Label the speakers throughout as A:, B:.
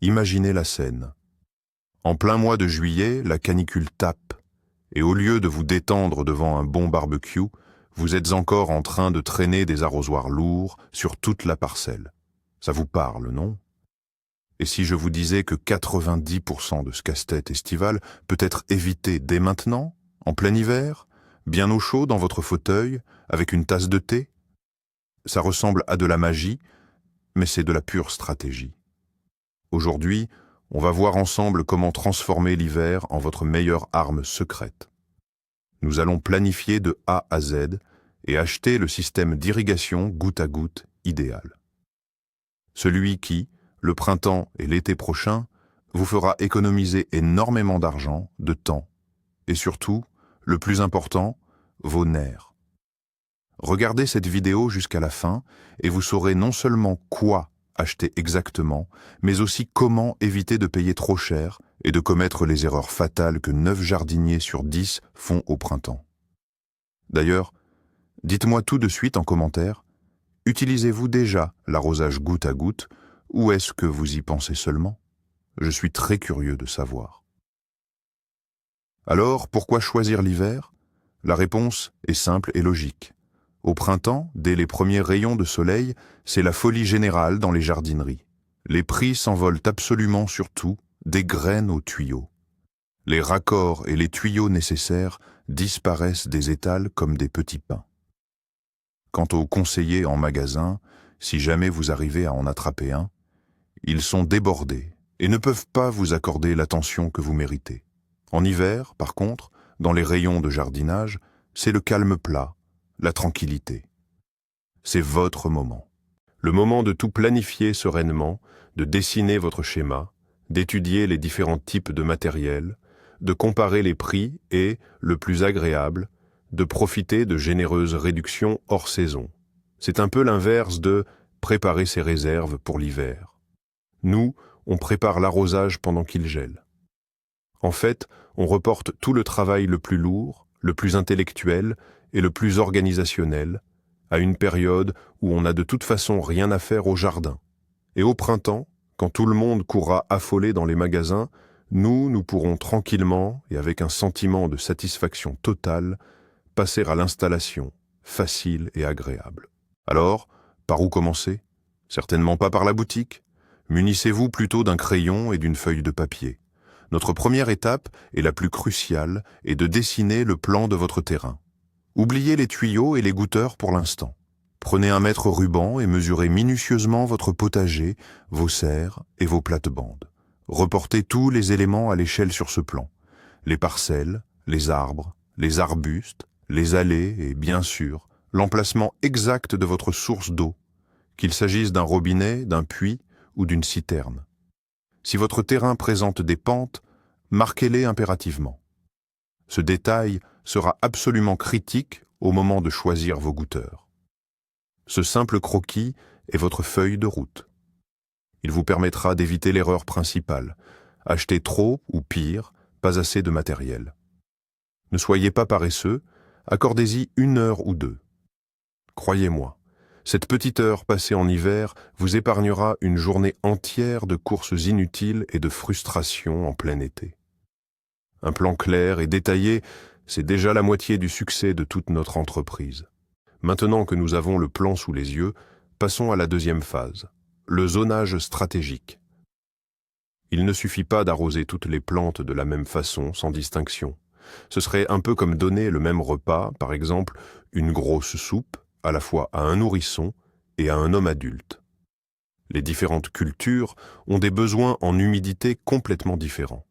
A: Imaginez la scène. En plein mois de juillet, la canicule tape, et au lieu de vous détendre devant un bon barbecue, vous êtes encore en train de traîner des arrosoirs lourds sur toute la parcelle. Ça vous parle, non? Et si je vous disais que 90% de ce casse-tête estival peut être évité dès maintenant, en plein hiver, bien au chaud dans votre fauteuil, avec une tasse de thé? Ça ressemble à de la magie, mais c'est de la pure stratégie. Aujourd'hui, on va voir ensemble comment transformer l'hiver en votre meilleure arme secrète. Nous allons planifier de A à Z et acheter le système d'irrigation goutte à goutte idéal. Celui qui, le printemps et l'été prochain, vous fera économiser énormément d'argent, de temps et surtout, le plus important, vos nerfs. Regardez cette vidéo jusqu'à la fin et vous saurez non seulement quoi acheter exactement, mais aussi comment éviter de payer trop cher et de commettre les erreurs fatales que 9 jardiniers sur 10 font au printemps. D'ailleurs, dites-moi tout de suite en commentaire, utilisez-vous déjà l'arrosage goutte à goutte ou est-ce que vous y pensez seulement? Je suis très curieux de savoir. Alors, pourquoi choisir l'hiver? La réponse est simple et logique. Au printemps, dès les premiers rayons de soleil, c'est la folie générale dans les jardineries. Les prix s'envolent absolument sur tout, des graines aux tuyaux. Les raccords et les tuyaux nécessaires disparaissent des étals comme des petits pains. Quant aux conseillers en magasin, si jamais vous arrivez à en attraper un, ils sont débordés et ne peuvent pas vous accorder l'attention que vous méritez. En hiver, par contre, dans les rayons de jardinage, c'est le calme plat, la tranquillité. C'est votre moment. Le moment de tout planifier sereinement, de dessiner votre schéma, d'étudier les différents types de matériel, de comparer les prix et, le plus agréable, de profiter de généreuses réductions hors saison. C'est un peu l'inverse de préparer ses réserves pour l'hiver. Nous, on prépare l'arrosage pendant qu'il gèle. En fait, on reporte tout le travail le plus lourd, le plus intellectuel et le plus organisationnel à une période où on n'a de toute façon rien à faire au jardin. Et au printemps, quand tout le monde courra affolé dans les magasins, nous pourrons tranquillement et avec un sentiment de satisfaction totale passer à l'installation, facile et agréable. Alors, par où commencer? Certainement pas par la boutique. Munissez-vous plutôt d'un crayon et d'une feuille de papier. Notre première étape, et la plus cruciale, est de dessiner le plan de votre terrain. Oubliez les tuyaux et les goutteurs pour l'instant. Prenez un mètre ruban et mesurez minutieusement votre potager, vos serres et vos plates-bandes. Reportez tous les éléments à l'échelle sur ce plan. Les parcelles, les arbres, les arbustes, les allées et, bien sûr, l'emplacement exact de votre source d'eau, qu'il s'agisse d'un robinet, d'un puits ou d'une citerne. Si votre terrain présente des pentes, marquez-les impérativement. Ce détail sera absolument critique au moment de choisir vos goutteurs. Ce simple croquis est votre feuille de route. Il vous permettra d'éviter l'erreur principale, acheter trop ou pire, pas assez de matériel. Ne soyez pas paresseux, accordez-y 1 heure ou 2. Croyez-moi, cette petite heure passée en hiver vous épargnera une journée entière de courses inutiles et de frustration en plein été. Un plan clair et détaillé, c'est déjà la moitié du succès de toute notre entreprise. Maintenant que nous avons le plan sous les yeux, passons à la deuxième phase, le zonage stratégique. Il ne suffit pas d'arroser toutes les plantes de la même façon, sans distinction. Ce serait un peu comme donner le même repas, par exemple une grosse soupe, à la fois à un nourrisson et à un homme adulte. Les différentes cultures ont des besoins en humidité complètement différents.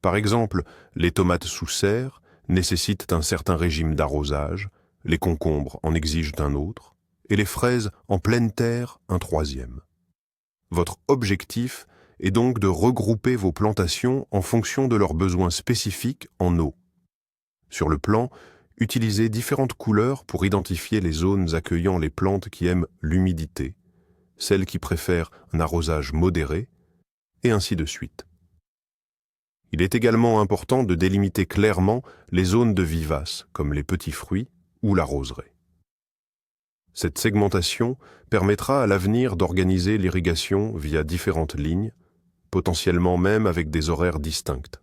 A: Par exemple, les tomates sous serre nécessitent un certain régime d'arrosage, les concombres en exigent un autre, et les fraises en pleine terre un troisième. Votre objectif est donc de regrouper vos plantations en fonction de leurs besoins spécifiques en eau. Sur le plan, utilisez différentes couleurs pour identifier les zones accueillant les plantes qui aiment l'humidité, celles qui préfèrent un arrosage modéré, et ainsi de suite. Il est également important de délimiter clairement les zones de vivaces, comme les petits fruits ou la roseraie. Cette segmentation permettra à l'avenir d'organiser l'irrigation via différentes lignes,
B: potentiellement même avec des horaires distincts.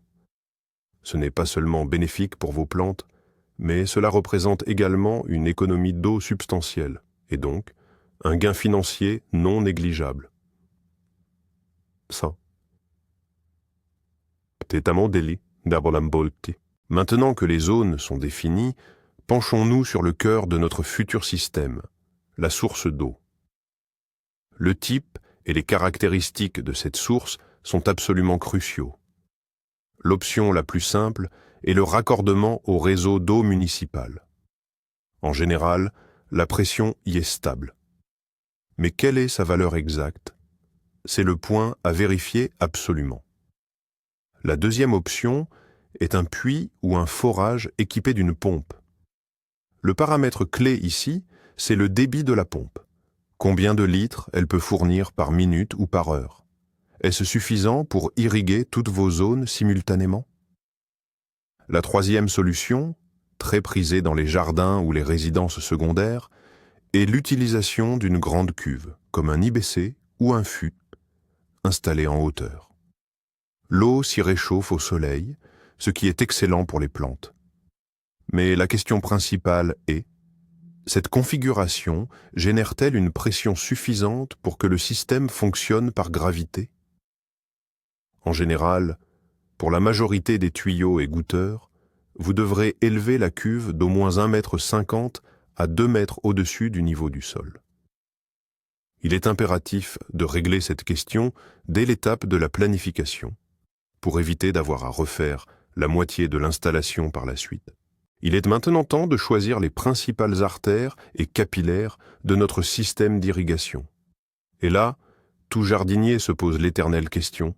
B: Ce n'est pas seulement bénéfique pour vos plantes, mais cela représente également une économie d'eau substantielle, et donc un gain financier non négligeable. Ça. Tetamo deli d'abolambolti. Maintenant que les zones sont définies, penchons-nous sur le cœur de notre futur système, la source d'eau. Le type et les caractéristiques de cette source sont absolument cruciaux. L'option la plus simple est le raccordement au réseau d'eau municipal. En général, la pression y est stable. Mais quelle est sa valeur exacte? C'est le point à vérifier absolument. La deuxième option est un puits ou un forage équipé d'une pompe. Le paramètre clé ici, c'est le débit de la pompe. Combien de litres elle peut fournir par minute ou par heure? Est-ce suffisant pour irriguer toutes vos zones simultanément? La troisième solution, très prisée dans les jardins ou les résidences secondaires, est l'utilisation d'une grande cuve, comme un IBC ou un fût, installé en hauteur. L'eau s'y réchauffe au soleil, ce qui est excellent pour les plantes. Mais la question principale est, cette configuration génère-t-elle une pression suffisante pour que le système fonctionne par gravité? En général, pour la majorité des tuyaux et goutteurs, vous devrez élever la cuve d'au moins 1,50 m à 2 mètres au-dessus du niveau du sol. Il est impératif de régler cette question dès l'étape de la planification, pour éviter d'avoir à refaire la moitié de l'installation par la suite. Il est maintenant temps de choisir les principales artères et capillaires de notre système d'irrigation. Et là, tout jardinier se pose l'éternelle question: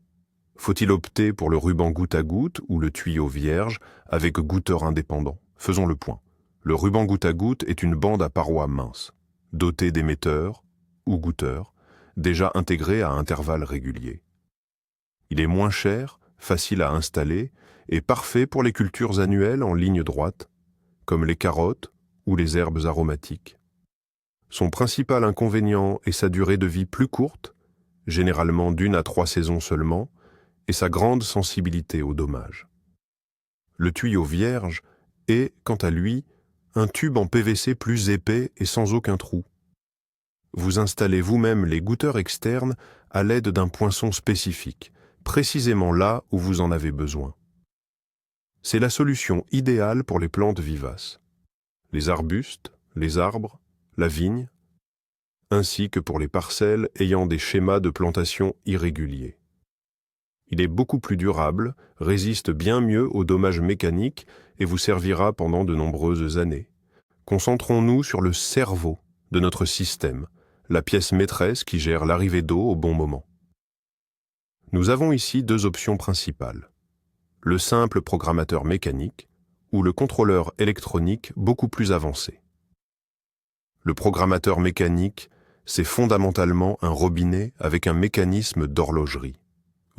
B: faut-il opter pour le ruban goutte à goutte ou le tuyau vierge avec goutteur indépendant? Faisons le point. Le ruban goutte à goutte est une bande à parois minces, dotée d'émetteurs ou goutteurs, déjà intégrés à intervalles réguliers. Il est moins cher, facile à installer et parfait pour les cultures annuelles en ligne droite, comme les carottes ou les herbes aromatiques. Son principal inconvénient est sa durée de vie plus courte, généralement d'1 à 3 saisons seulement, et sa grande sensibilité aux dommages. Le tuyau vierge est, quant à lui, un tube en PVC plus épais et sans aucun trou. Vous installez vous-même les goutteurs externes à l'aide d'un poinçon spécifique, précisément là où vous en avez besoin. C'est la solution idéale pour les plantes vivaces, les arbustes, les arbres, la vigne, ainsi que pour les parcelles ayant des schémas de plantation irréguliers. Il est beaucoup plus durable, résiste bien mieux aux dommages mécaniques et vous servira pendant de nombreuses années. Concentrons-nous sur le cerveau de notre système, la pièce maîtresse qui gère l'arrivée d'eau au bon moment. Nous avons ici 2 options principales: le simple programmateur mécanique ou le contrôleur électronique beaucoup plus avancé. Le programmateur mécanique, c'est fondamentalement un robinet avec un mécanisme d'horlogerie.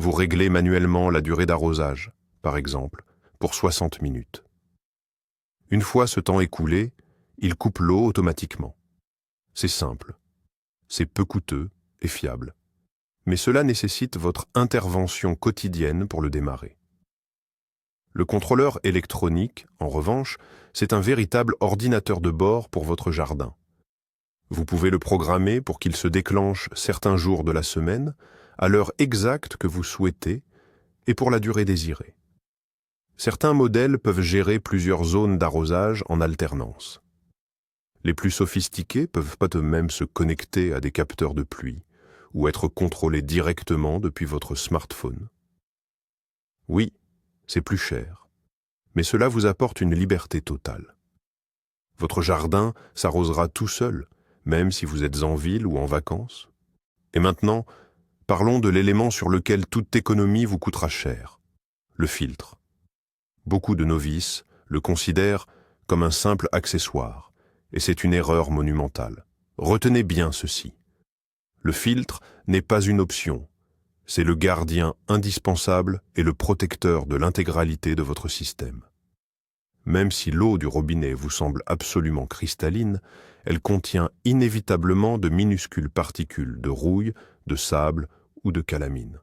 B: Vous réglez manuellement la durée d'arrosage, par exemple, pour 60 minutes. Une fois ce temps écoulé, il coupe l'eau automatiquement. C'est simple, c'est peu coûteux et fiable. Mais cela nécessite votre intervention quotidienne pour le démarrer. Le contrôleur électronique, en revanche, c'est un véritable ordinateur de bord pour votre jardin. Vous pouvez le programmer pour qu'il se déclenche certains jours de la semaine, à l'heure exacte que vous souhaitez et pour la durée désirée. Certains modèles peuvent gérer plusieurs zones d'arrosage en alternance. Les plus sophistiqués peuvent pas même se connecter à des capteurs de pluie ou être contrôlés directement depuis votre smartphone. Oui, c'est plus cher, mais cela vous apporte une liberté totale. Votre jardin s'arrosera tout seul, même si vous êtes en ville ou en vacances. Et maintenant, parlons de l'élément sur lequel toute économie vous coûtera cher, le filtre. Beaucoup de novices le considèrent comme un simple accessoire, et c'est une erreur monumentale. Retenez bien ceci. Le filtre n'est pas une option, c'est le gardien indispensable et le protecteur de l'intégralité de votre système. Même si l'eau du robinet vous semble absolument cristalline, elle contient inévitablement de minuscules particules de rouille, de sable ou de calamine.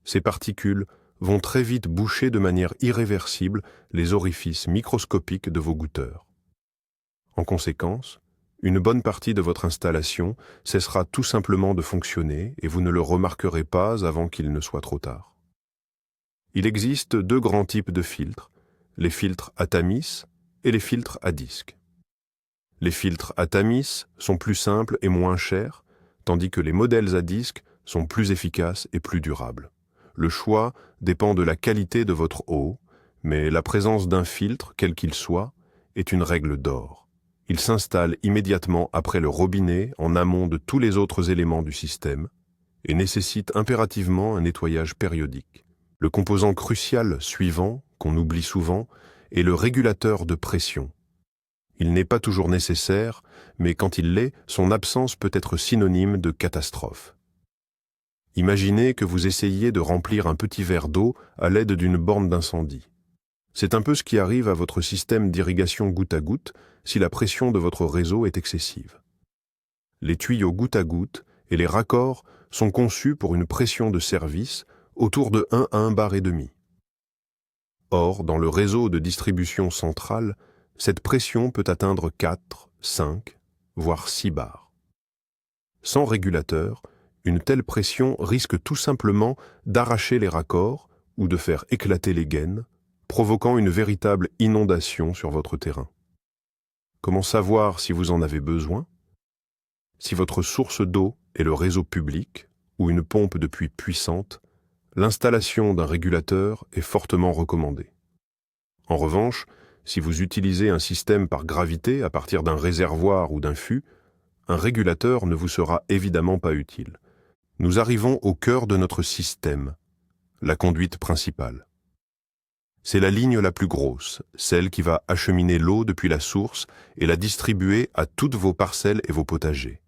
B: Ces particules vont très vite boucher de manière irréversible les orifices microscopiques de vos goutteurs. En conséquence, une bonne partie de votre installation cessera tout simplement de fonctionner et vous ne le remarquerez pas avant qu'il ne soit trop tard. Il existe deux grands types de filtres, les filtres à tamis et les filtres à disque. Les filtres à tamis sont plus simples et moins chers, tandis que les modèles à disque sont plus efficaces et plus durables. Le choix dépend de la qualité de votre eau, mais la présence d'un filtre, quel qu'il soit, est une règle d'or. Il s'installe immédiatement après le robinet en amont de tous les autres éléments du système et nécessite impérativement un nettoyage périodique. Le composant crucial suivant, qu'on oublie souvent, est le régulateur de pression. Il n'est pas toujours nécessaire, mais quand il l'est, son absence peut être synonyme de catastrophe. Imaginez que vous essayiez de remplir un petit verre d'eau à l'aide d'une borne d'incendie. C'est un peu ce qui arrive à votre système d'irrigation goutte à goutte si la pression de votre réseau est excessive. Les tuyaux goutte à goutte et les raccords sont conçus pour une pression de service autour de 1 à 1,5 bar. Or, dans le réseau de distribution centrale, cette pression peut atteindre 4, 5, voire 6 bars. Sans régulateur, une telle pression risque tout simplement d'arracher les raccords ou de faire éclater les gaines, provoquant une véritable inondation sur votre terrain. Comment savoir si vous en avez besoin? Si votre source d'eau est le réseau public ou une pompe de puits puissante, l'installation d'un régulateur est fortement recommandée. En revanche, si vous utilisez un système par gravité à partir d'un réservoir ou d'un fût, un régulateur ne vous sera évidemment pas utile. Nous arrivons au cœur de notre système, la conduite principale. C'est la ligne la plus grosse, celle qui va acheminer l'eau depuis la source et la distribuer à toutes vos parcelles et vos potagers.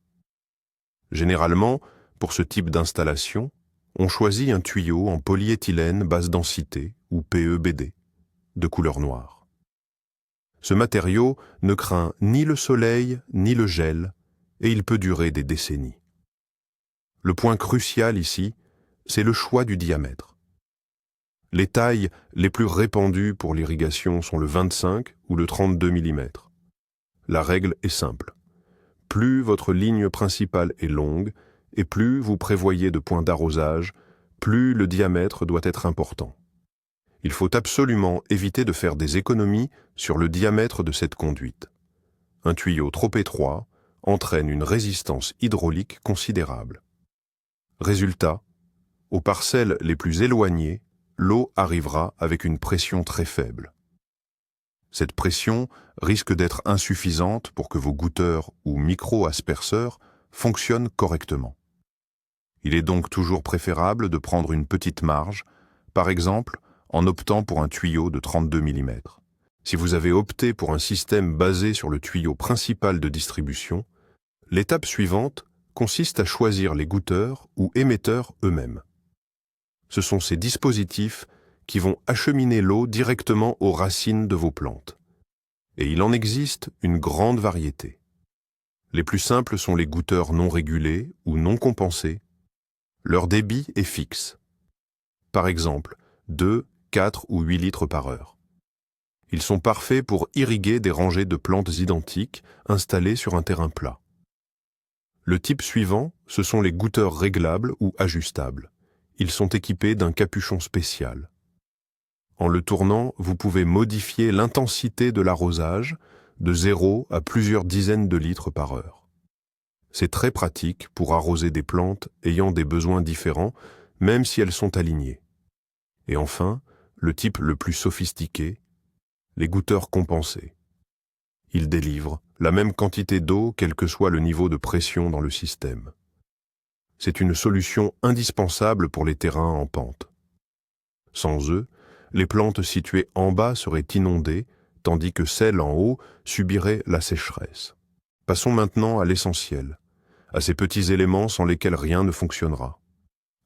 B: Généralement, pour ce type d'installation, on choisit un tuyau en polyéthylène basse densité, ou PEBD, de couleur noire. Ce matériau ne craint ni le soleil ni le gel, et il peut durer des décennies. Le point crucial ici, c'est le choix du diamètre. Les tailles les plus répandues pour l'irrigation sont le 25 ou le 32 mm. La règle est simple. Plus votre ligne principale est longue et plus vous prévoyez de points d'arrosage, plus le diamètre doit être important. Il faut absolument éviter de faire des économies sur le diamètre de cette conduite. Un tuyau trop étroit entraîne une résistance hydraulique considérable. Résultat, aux parcelles les plus éloignées, l'eau arrivera avec une pression très faible. Cette pression risque d'être insuffisante pour que vos goutteurs ou micro-asperceurs fonctionnent correctement. Il est donc toujours préférable de prendre une petite marge, par exemple en optant pour un tuyau de 32 mm. Si vous avez opté pour un système basé sur le tuyau principal de distribution, l'étape suivante consiste à choisir les goutteurs ou émetteurs eux-mêmes. Ce sont ces dispositifs qui vont acheminer l'eau directement aux racines de vos plantes. Et il en existe une grande variété. Les plus simples sont les goutteurs non régulés ou non compensés. Leur débit est fixe. Par exemple, 2, 4 ou 8 litres par heure. Ils sont parfaits pour irriguer des rangées de plantes identiques installées sur un terrain plat. Le type suivant, ce sont les goutteurs réglables ou ajustables. Ils sont équipés d'un capuchon spécial. En le tournant, vous pouvez modifier l'intensité de l'arrosage de 0 à plusieurs dizaines de litres par heure. C'est très pratique pour arroser des plantes ayant des besoins différents, même si elles sont alignées. Et enfin, le type le plus sophistiqué, les goutteurs compensés. Ils délivrent la même quantité d'eau quel que soit le niveau de pression dans le système. C'est une solution indispensable pour les terrains en pente. Sans eux, les plantes situées en bas seraient inondées, tandis que celles en haut subiraient la sécheresse. Passons maintenant à l'essentiel, à ces petits éléments sans lesquels rien ne fonctionnera.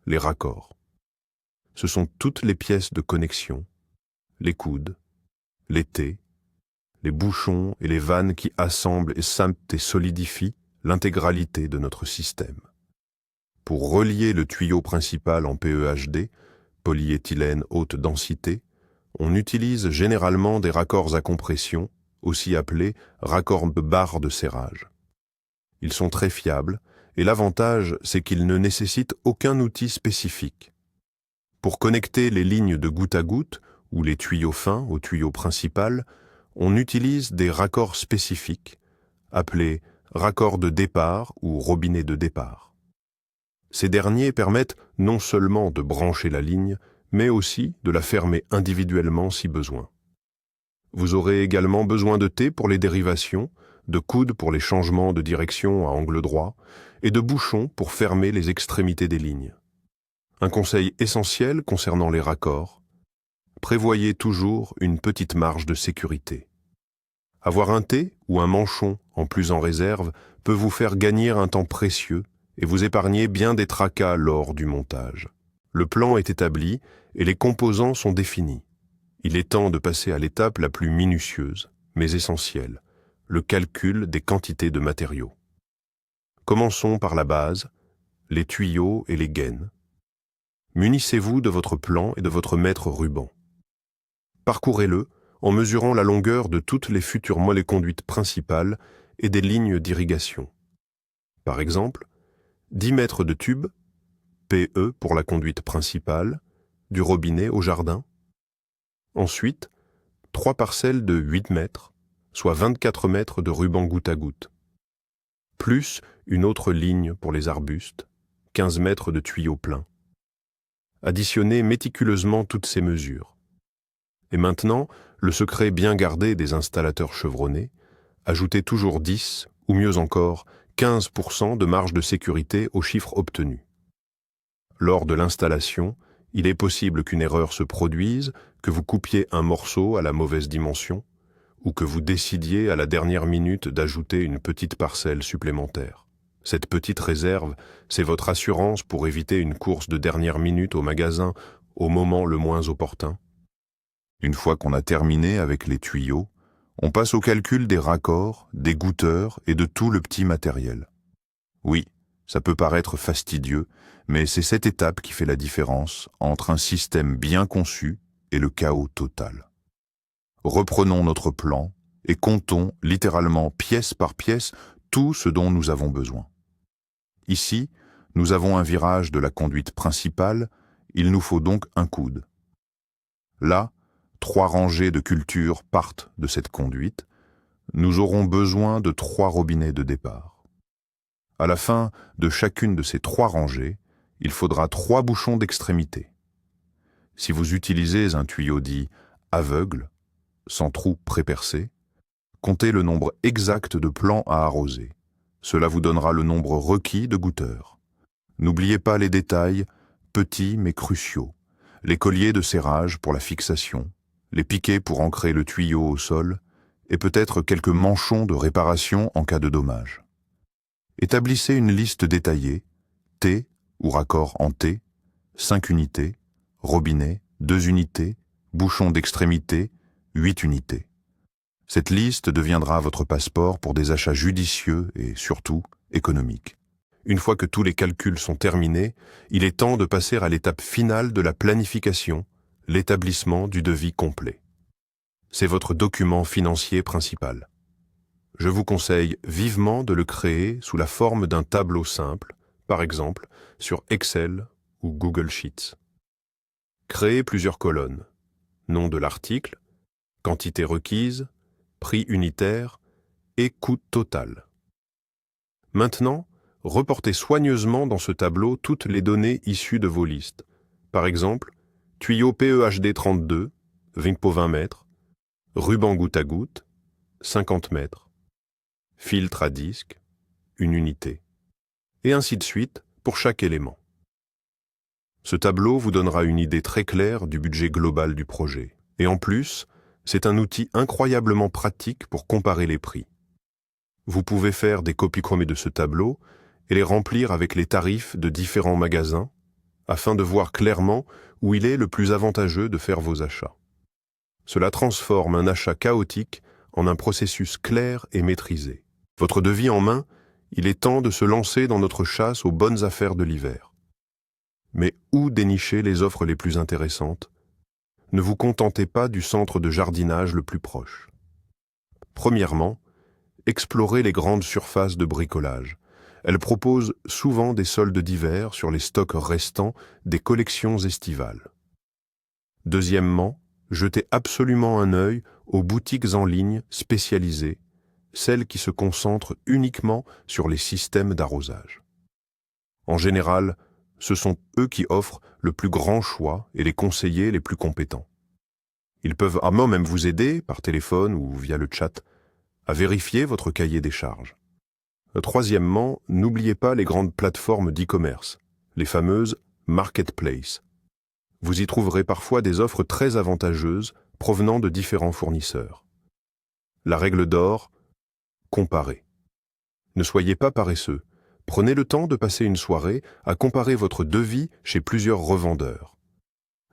B: Les raccords. Ce sont toutes les pièces de connexion, les coudes, les T, les bouchons et les vannes qui assemblent et sampent et solidifient l'intégralité de notre système. Pour relier le tuyau principal en PEHD, polyéthylène haute densité, on utilise généralement des raccords à compression, aussi appelés raccords barres de serrage. Ils sont très fiables et l'avantage, c'est qu'ils ne nécessitent aucun outil spécifique. Pour connecter les lignes de goutte à goutte ou les tuyaux fins au tuyau principal, on utilise des raccords spécifiques, appelés raccords de départ ou robinet de départ. Ces derniers permettent non seulement de brancher la ligne, mais aussi de la fermer individuellement si besoin. Vous aurez également besoin de T pour les dérivations, de coudes pour les changements de direction à angle droit et de bouchons pour fermer les extrémités des lignes. Un conseil essentiel concernant les raccords, prévoyez toujours une petite marge de sécurité. Avoir un T ou un manchon en plus en réserve peut vous faire gagner un temps précieux et vous épargner bien des tracas lors du montage. Le plan est établi et les composants sont définis. Il est temps de passer à l'étape la plus minutieuse, mais essentielle, le calcul des quantités de matériaux. Commençons par la base, les tuyaux et les gaines. Munissez-vous de votre plan et de votre mètre ruban. Parcourez-le en mesurant la longueur de toutes les futures mollets conduites principales et des lignes d'irrigation. Par exemple, 10 mètres de tube, PE pour la conduite principale, du robinet au jardin. Ensuite, 3 parcelles de 8 mètres, soit 24 mètres de ruban goutte à goutte. Plus une autre ligne pour les arbustes, 15 mètres de tuyaux pleins. Additionnez méticuleusement toutes ces mesures. Et maintenant, le secret bien gardé des installateurs chevronnés, ajoutez toujours 10, ou mieux encore, 15% de marge de sécurité au chiffre obtenu. Lors de l'installation, il est possible qu'une erreur se produise, que vous coupiez un morceau à la mauvaise dimension, ou que vous décidiez à la dernière minute d'ajouter une petite parcelle supplémentaire. Cette petite réserve, c'est votre assurance pour éviter une course de dernière minute au magasin au moment le moins opportun.
A: Une fois qu'on a terminé avec les tuyaux, on passe au calcul des raccords, des goutteurs et de tout le petit matériel. Oui, ça peut paraître fastidieux, mais c'est cette étape qui fait la différence entre un système bien conçu et le chaos total. Reprenons notre plan et comptons littéralement pièce par pièce tout ce dont nous avons besoin. Ici, nous avons un virage de la conduite principale, il nous faut donc un coude. Là, 3 rangées de cultures partent de cette conduite, nous aurons besoin de 3 robinets de départ. À la fin de chacune de ces 3 rangées, il faudra 3 bouchons d'extrémité. Si vous utilisez un tuyau dit aveugle, sans trou prépercé, comptez le nombre exact de plants à arroser. Cela vous donnera le nombre requis de goutteurs. N'oubliez pas les détails, petits mais cruciaux, les colliers de serrage pour la fixation, les piquets pour ancrer le tuyau au sol, et peut-être quelques manchons de réparation en cas de dommage. Établissez une liste détaillée, T ou raccord en T, 5 unités, robinet, 2 unités, bouchons d'extrémité, 8 unités. Cette liste deviendra votre passeport pour des achats judicieux et, surtout, économiques. Une fois que tous les calculs sont terminés, il est temps de passer à l'étape finale de la planification, l'établissement du devis complet. C'est votre document financier principal. Je vous conseille vivement de le créer sous la forme d'un tableau simple, par exemple sur Excel ou Google Sheets. Créez plusieurs colonnes. Nom de l'article, quantité requise, prix unitaire et coût total. Maintenant, reportez soigneusement dans ce tableau toutes les données issues de vos listes. Par exemple, tuyau PEHD 32, 20 mètres, ruban goutte à goutte, 50 mètres, filtre à disque, 1 unité, et ainsi de suite pour chaque élément. Ce tableau vous donnera une idée très claire du budget global du projet. Et en plus, c'est un outil incroyablement pratique pour comparer les prix. Vous pouvez faire des copies-collées de ce tableau et les remplir avec les tarifs de différents magasins afin de voir clairement où il est le plus avantageux de faire vos achats. Cela transforme un achat chaotique en un processus clair et maîtrisé. Votre devis en main, il est temps de se lancer dans notre chasse aux bonnes affaires de l'hiver.
B: Mais où dénicher les offres les plus intéressantes? Ne vous contentez pas du centre de jardinage le plus proche. Premièrement, explorez les grandes surfaces de bricolage. Elles proposent souvent des soldes d'hiver sur les stocks restants des collections estivales. Deuxièmement, jetez absolument un œil aux boutiques en ligne spécialisées, celles qui se concentrent uniquement sur les systèmes d'arrosage. En général, ce sont eux qui offrent le plus grand choix et les conseillers les plus compétents. Ils peuvent même vous aider, par téléphone ou via le chat, à vérifier votre cahier des charges. Troisièmement, n'oubliez pas les grandes plateformes d'e-commerce, les fameuses marketplaces. Vous y trouverez parfois des offres très avantageuses provenant de différents fournisseurs. La règle d'or, comparez. Ne soyez pas paresseux. Prenez le temps de passer une soirée à comparer votre devis chez plusieurs revendeurs.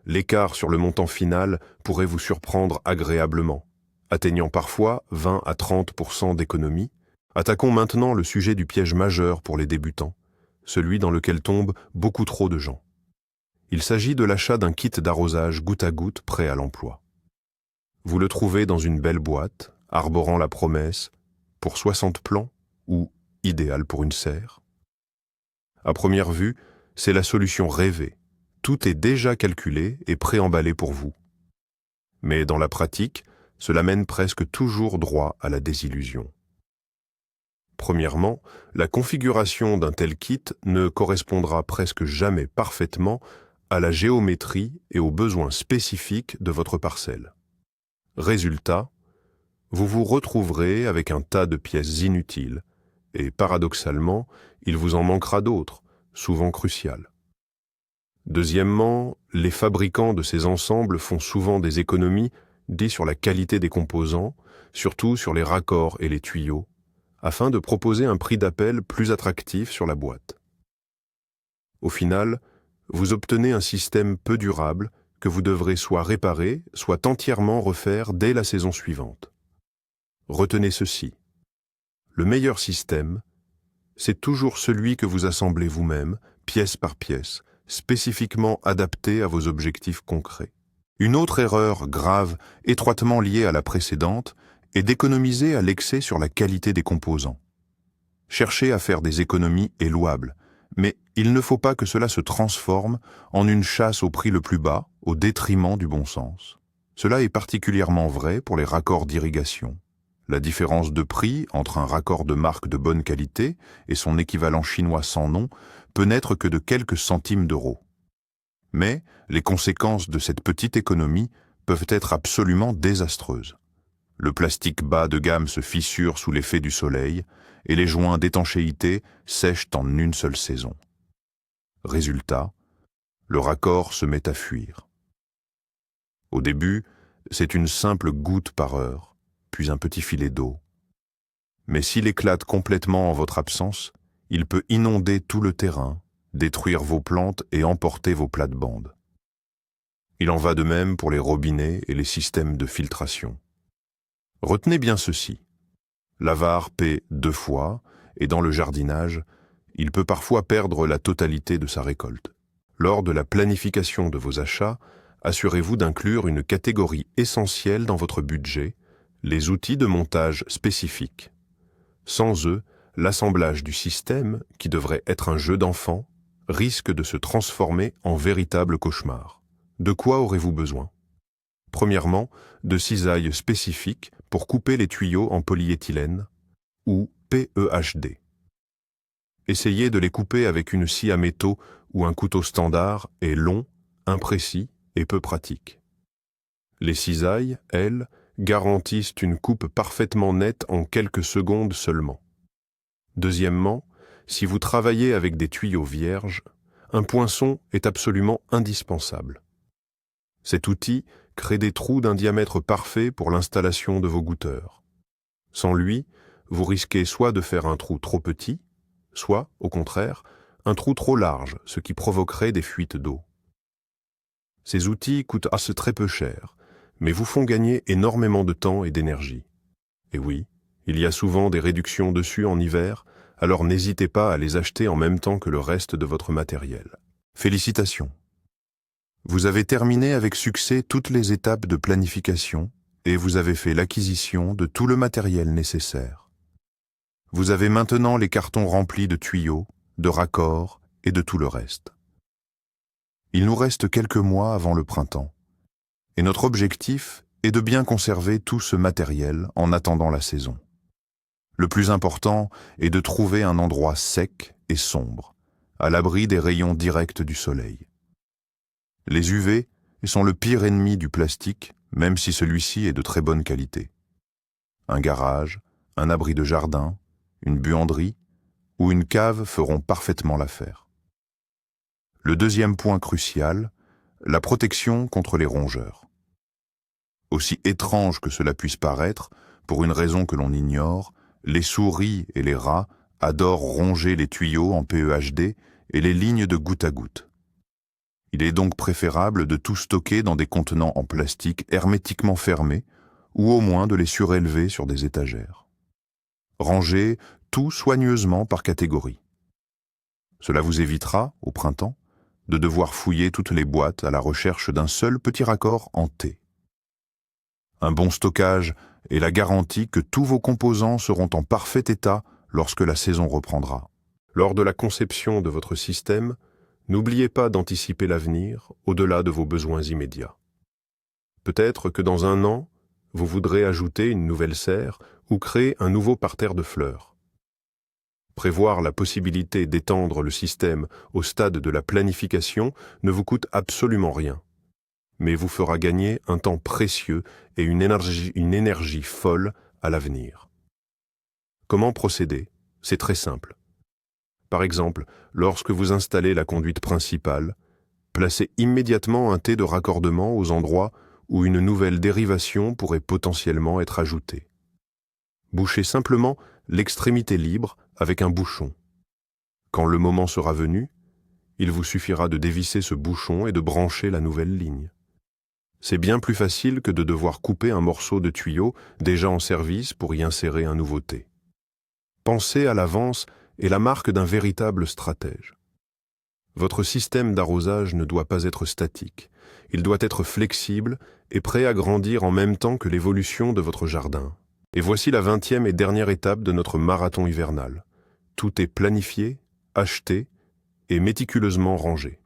B: L'écart sur le montant final pourrait vous surprendre agréablement, atteignant parfois 20 à 30% d'économie. Attaquons maintenant le sujet du piège majeur pour les débutants, celui dans lequel tombent beaucoup trop de gens. Il s'agit de l'achat d'un kit d'arrosage goutte à goutte prêt à l'emploi. Vous le trouvez dans une belle boîte, arborant la promesse « pour 60 plants » ou « idéal pour une serre ». À première vue, c'est la solution rêvée. Tout est déjà calculé et préemballé pour vous. Mais dans la pratique, cela mène presque toujours droit à la désillusion. Premièrement, la configuration d'un tel kit ne correspondra presque jamais parfaitement à la géométrie et aux besoins spécifiques de votre parcelle. Résultat, vous vous retrouverez avec un tas de pièces inutiles et, paradoxalement, il vous en manquera d'autres, souvent cruciales. Deuxièmement, les fabricants de ces ensembles font souvent des économies dites sur la qualité des composants, surtout sur les raccords et les tuyaux, afin de proposer un prix d'appel plus attractif sur la boîte. Au final, vous obtenez un système peu durable que vous devrez soit réparer, soit entièrement refaire dès la saison suivante. Retenez ceci. Le meilleur système, c'est toujours celui que vous assemblez vous-même, pièce par pièce, spécifiquement adapté à vos objectifs concrets. Une autre erreur grave, étroitement liée à la précédente, est d'économiser à l'excès sur la qualité des composants. Chercher à faire des économies est louable, mais il ne faut pas que cela se transforme en une chasse au prix le plus bas, au détriment du bon sens. Cela est particulièrement vrai pour les raccords d'irrigation. La différence de prix entre un raccord de marque de bonne qualité et son équivalent chinois sans nom peut n'être que de quelques centimes d'euros. Mais les conséquences de cette petite économie peuvent être absolument désastreuses. Le plastique bas de gamme se fissure sous l'effet du soleil et les joints d'étanchéité sèchent en une seule saison. Résultat, le raccord se met à fuir. Au début, c'est une simple goutte par heure, puis un petit filet d'eau. Mais s'il éclate complètement en votre absence, il peut inonder tout le terrain, détruire vos plantes et emporter vos plates-bandes. Il en va de même pour les robinets et les systèmes de filtration. Retenez bien ceci. L'avare paie 2 fois, et dans le jardinage, il peut parfois perdre la totalité de sa récolte. Lors de la planification de vos achats, assurez-vous d'inclure une catégorie essentielle dans votre budget, les outils de montage spécifiques. Sans eux, l'assemblage du système, qui devrait être un jeu d'enfant, risque de se transformer en véritable cauchemar. De quoi aurez-vous besoin? Premièrement, de cisailles spécifiques pour couper les tuyaux en polyéthylène, ou PEHD. Essayez de les couper avec une scie à métaux ou un couteau standard est long, imprécis et peu pratique. Les cisailles, elles, garantissent une coupe parfaitement nette en quelques secondes seulement. Deuxièmement, si vous travaillez avec des tuyaux vierges, un poinçon est absolument indispensable. Cet outil crée des trous d'un diamètre parfait pour l'installation de vos goutteurs. Sans lui, vous risquez soit de faire un trou trop petit, soit, au contraire, un trou trop large, ce qui provoquerait des fuites d'eau. Ces outils coûtent très peu cher, mais vous font gagner énormément de temps et d'énergie. Et oui, il y a souvent des réductions dessus en hiver, alors n'hésitez pas à les acheter en même temps que le reste de votre matériel.
A: Félicitations. Vous avez terminé avec succès toutes les étapes de planification et vous avez fait l'acquisition de tout le matériel nécessaire. Vous avez maintenant les cartons remplis de tuyaux, de raccords et de tout le reste. Il nous reste quelques mois avant le printemps et notre objectif est de bien conserver tout ce matériel en attendant la saison. Le plus important est de trouver un endroit sec et sombre, à l'abri des rayons directs du soleil. Les UV sont le pire ennemi du plastique, même si celui-ci est de très bonne qualité. Un garage, un abri de jardin, une buanderie ou une cave feront parfaitement l'affaire. Le deuxième point crucial, la protection contre les rongeurs. Aussi étrange que cela puisse paraître, pour une raison que l'on ignore, les souris et les rats adorent ronger les tuyaux en PEHD et les lignes de goutte à goutte. Il est donc préférable de tout stocker dans des contenants en plastique hermétiquement fermés ou au moins de les surélever sur des étagères. Rangez tout soigneusement par catégorie. Cela vous évitera, au printemps, de devoir fouiller toutes les boîtes à la recherche d'un seul petit raccord en T. Un bon stockage est la garantie que tous vos composants seront en parfait état lorsque la saison reprendra.
B: Lors de la conception de votre système, n'oubliez pas d'anticiper l'avenir au-delà de vos besoins immédiats. Peut-être que dans un an, vous voudrez ajouter une nouvelle serre ou créer un nouveau parterre de fleurs. Prévoir la possibilité d'étendre le système au stade de la planification ne vous coûte absolument rien, mais vous fera gagner un temps précieux et une énergie folle à l'avenir. Comment procéder? C'est très simple. Par exemple, lorsque vous installez la conduite principale, placez immédiatement un T de raccordement aux endroits où une nouvelle dérivation pourrait potentiellement être ajoutée. Bouchez simplement l'extrémité libre avec un bouchon. Quand le moment sera venu, il vous suffira de dévisser ce bouchon et de brancher la nouvelle ligne. C'est bien plus facile que de devoir couper un morceau de tuyau déjà en service pour y insérer un nouveau T. Penser à l'avance est la marque d'un véritable stratège. Votre système d'arrosage ne doit pas être statique. Il doit être flexible et prêt à grandir en même temps que l'évolution de votre jardin. Et voici la 20e et dernière étape de notre marathon hivernal. Tout est planifié, acheté et méticuleusement rangé.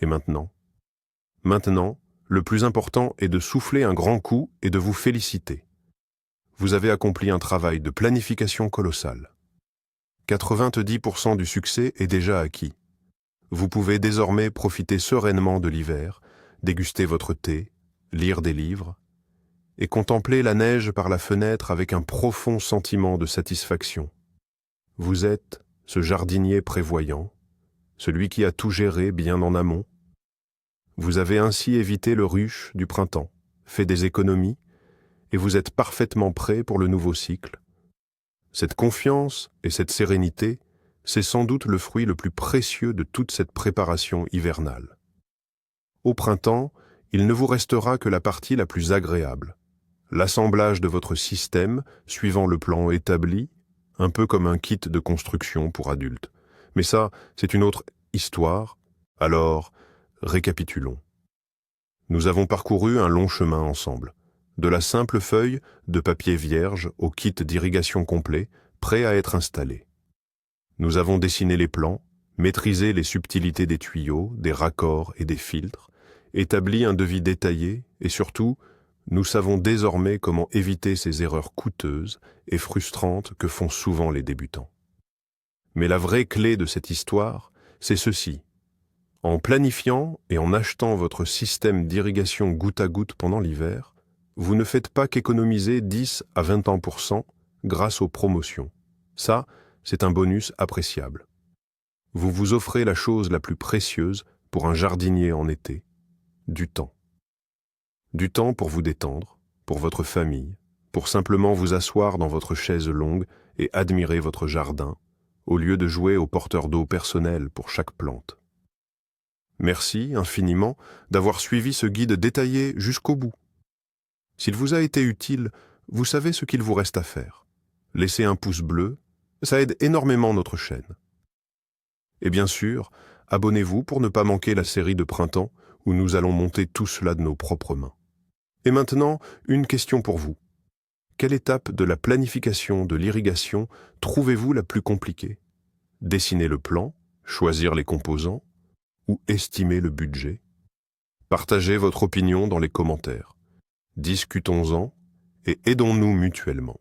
B: Et maintenant, le plus important est de souffler un grand coup et de vous féliciter. Vous avez accompli un travail de planification colossal. 90% du succès est déjà acquis. Vous pouvez désormais profiter sereinement de l'hiver, déguster votre thé, lire des livres et contempler la neige par la fenêtre avec un profond sentiment de satisfaction. Vous êtes ce jardinier prévoyant, celui qui a tout géré bien en amont. Vous avez ainsi évité le rush du printemps, fait des économies, et vous êtes parfaitement prêt pour le nouveau cycle. Cette confiance et cette sérénité, c'est sans doute le fruit le plus précieux de toute cette préparation hivernale. Au printemps, il ne vous restera que la partie la plus agréable, l'assemblage de votre système suivant le plan établi, un peu comme un kit de construction pour adultes. Mais ça, c'est une autre histoire. Alors, récapitulons. Nous avons parcouru un long chemin ensemble, de la simple feuille de papier vierge au kit d'irrigation complet, prêt à être installé. Nous avons dessiné les plans, maîtrisé les subtilités des tuyaux, des raccords et des filtres, établi un devis détaillé et surtout, nous savons désormais comment éviter ces erreurs coûteuses et frustrantes que font souvent les débutants. Mais la vraie clé de cette histoire, c'est ceci. En planifiant et en achetant votre système d'irrigation goutte à goutte pendant l'hiver, vous ne faites pas qu'économiser 10 à 20% grâce aux promotions. Ça, c'est un bonus appréciable. Vous vous offrez la chose la plus précieuse pour un jardinier en été, du temps. Du temps pour vous détendre, pour votre famille, pour simplement vous asseoir dans votre chaise longue et admirer votre jardin, au lieu de jouer au porteur d'eau personnel pour chaque plante. Merci infiniment d'avoir suivi ce guide détaillé jusqu'au bout. S'il vous a été utile, vous savez ce qu'il vous reste à faire. Laissez un pouce bleu, ça aide énormément notre chaîne. Et bien sûr, Abonnez-vous pour ne pas manquer la série de printemps où nous allons monter tout cela de nos propres mains. Et maintenant, une question pour vous. Quelle étape de la planification de l'irrigation trouvez-vous la plus compliquée? Dessiner le plan, choisir les composants ou estimer le budget? Partagez votre opinion dans les commentaires. Discutons-en et aidons-nous mutuellement.